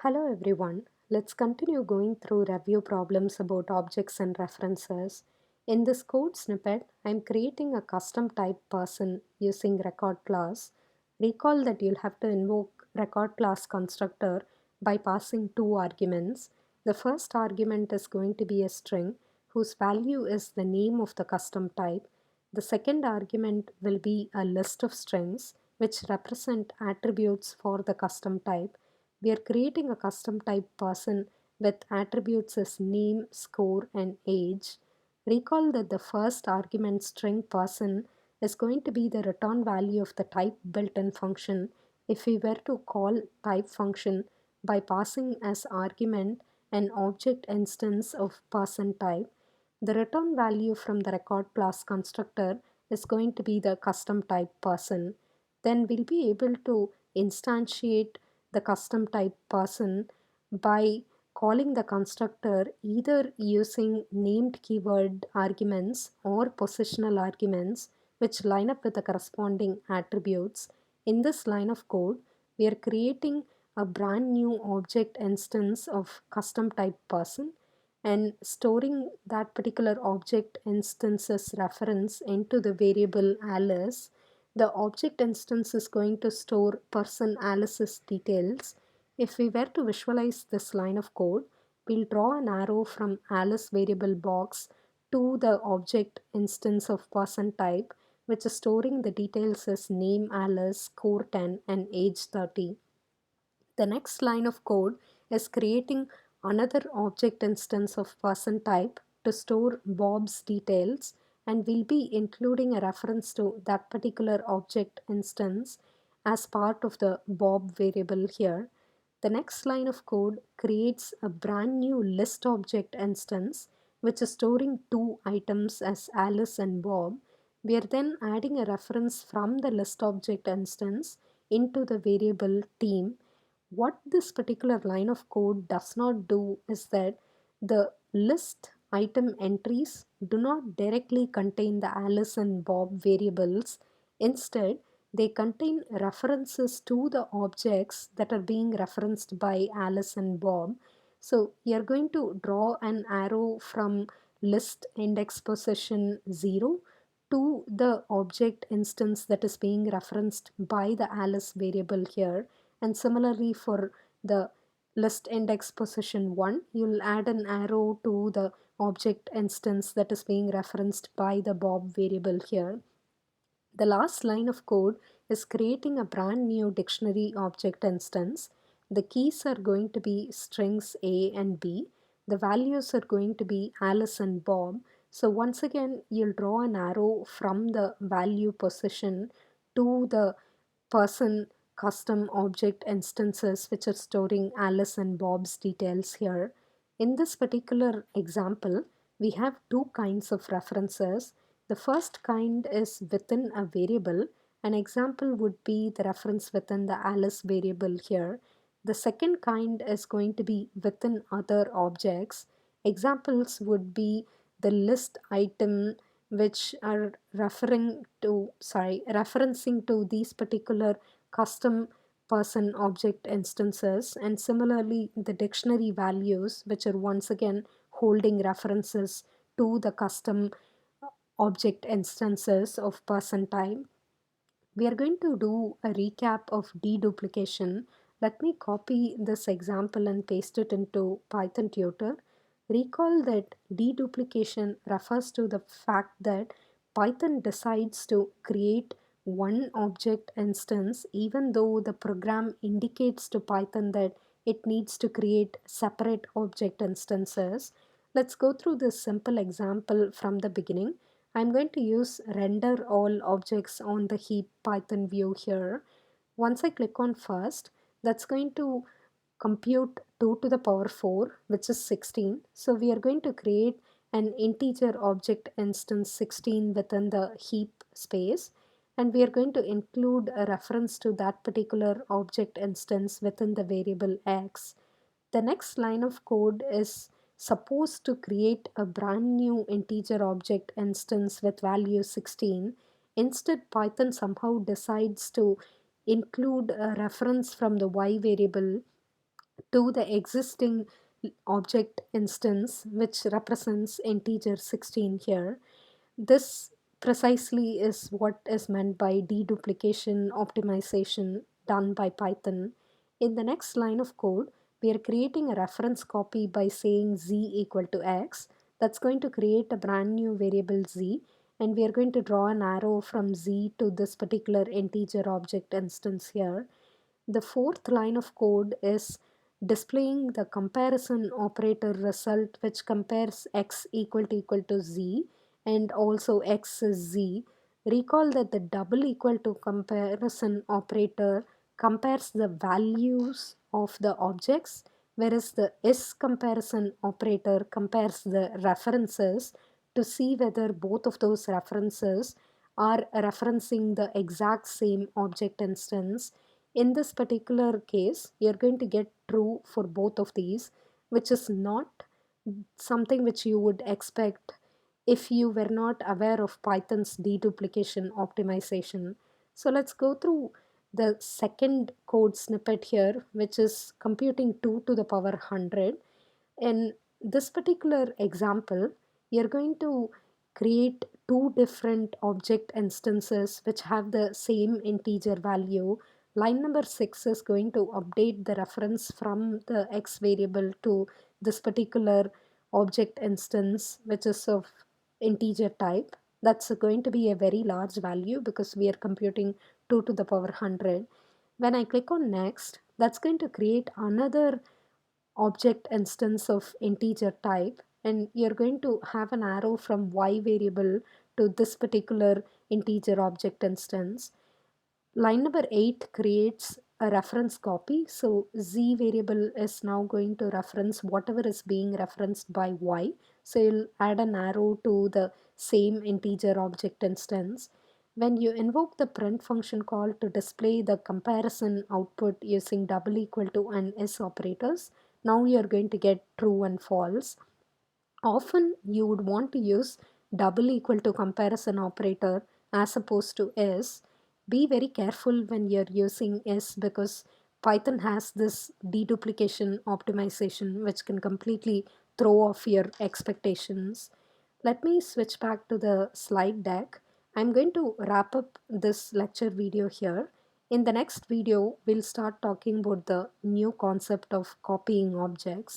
Hello everyone. Let's continue going through review problems about objects and references. In this code snippet, I'm creating a custom type person using record class. Recall that you'll have to invoke record class constructor by passing two arguments. The first argument is going to be a string whose value is the name of the custom type. The second argument will be a list of strings which represent attributes for the custom type. We are creating a custom type person with attributes as name, score, and age. Recall that the first argument string person is going to be the return value of the type built-in function if we were to call type function by passing as argument an object instance of person type. The return value from the record class constructor is going to be the custom type person. Then we'll be able to instantiate the custom type person by calling the constructor either using named keyword arguments or positional arguments which line up with the corresponding attributes. In this line of code, we are creating a brand new object instance of custom type person and storing that particular object instance's reference into the variable Alice. The object instance is going to store person Alice's details. If we were to visualize this line of code, we'll draw an arrow from Alice variable box to the object instance of person type, which is storing the details as name Alice, score 10, and age 30. The next line of code is creating another object instance of person type to store Bob's details, and we'll be including a reference to that particular object instance as part of the Bob variable here. The next line of code creates a brand new list object instance which is storing two items as Alice and Bob. We are then adding a reference from the list object instance into the variable team. What this particular line of code does not do is that the list item entries do not directly contain the Alice and Bob variables. Instead, they contain references to the objects that are being referenced by Alice and Bob. So you are going to draw an arrow from list index position 0 to the object instance that is being referenced by the Alice variable here, and similarly for the list index position 1, you'll add an arrow to the object instance that is being referenced by the Bob variable here. The last line of code is creating a brand new dictionary object instance. The keys are going to be strings A and B. The values are going to be Alice and Bob. So once again, you'll draw an arrow from the value position to the person custom object instances which are storing Alice and Bob's details here. In this particular example, we have two kinds of references. The first kind is within a variable. An example would be the reference within the Alice variable here. The second kind is going to be within other objects. Examples would be the list item which are referencing to these particular custom person object instances, and similarly the dictionary values which are once again holding references to the custom object instances of person type. We are going to do a recap of deduplication. Let me copy this example and paste it into Python tutor. Recall that deduplication refers to the fact that Python decides to create one object instance even though the program indicates to Python that it needs to create separate object instances. Let's go through this simple example from the beginning. I'm going to use render all objects on the heap Python view here. Once I click on first, that's going to compute 2 to the power 4, which is 16. So we are going to create an integer object instance 16 within the heap space, and we are going to include a reference to that particular object instance within the variable x. The next line of code is supposed to create a brand new integer object instance with value 16. Instead, Python somehow decides to include a reference from the y variable to the existing object instance, which represents integer 16 here. This precisely is what is meant by deduplication optimization done by Python. In the next line of code, we are creating a reference copy by saying z equal to x. That's going to create a brand new variable z, and we are going to draw an arrow from z to this particular integer object instance here. The fourth line of code is displaying the comparison operator result, which compares x equal to z and also x is z. Recall that the double equal to comparison operator compares the values of the objects, whereas the is comparison operator compares the references to see whether both of those references are referencing the exact same object instance. In this particular case, you're going to get true for both of these, which is not something which you would expect if you were not aware of Python's deduplication optimization. So let's go through the second code snippet here, which is computing 2 to the power 100. In this particular example, you're going to create two different object instances which have the same integer value. Line number 6 is going to update the reference from the x variable to this particular object instance, which is of integer type. That's going to be a very large value because we are computing 2 to the power 100. When I click on next, that's going to create another object instance of integer type, and you're going to have an arrow from y variable to this particular integer object instance. Line number 8 creates a reference copy. So z variable is now going to reference whatever is being referenced by y. So you'll add an arrow to the same integer object instance. When you invoke the print function call to display the comparison output using double equal to and is operators, now you're going to get true and false. Often you would want to use double equal to comparison operator as opposed to is. Be very careful when you're using is because Python has this deduplication optimization which can completely throw off your expectations. Let me switch back to the slide deck. I'm going to wrap up this lecture video here. In the next video, we'll start talking about the new concept of copying objects.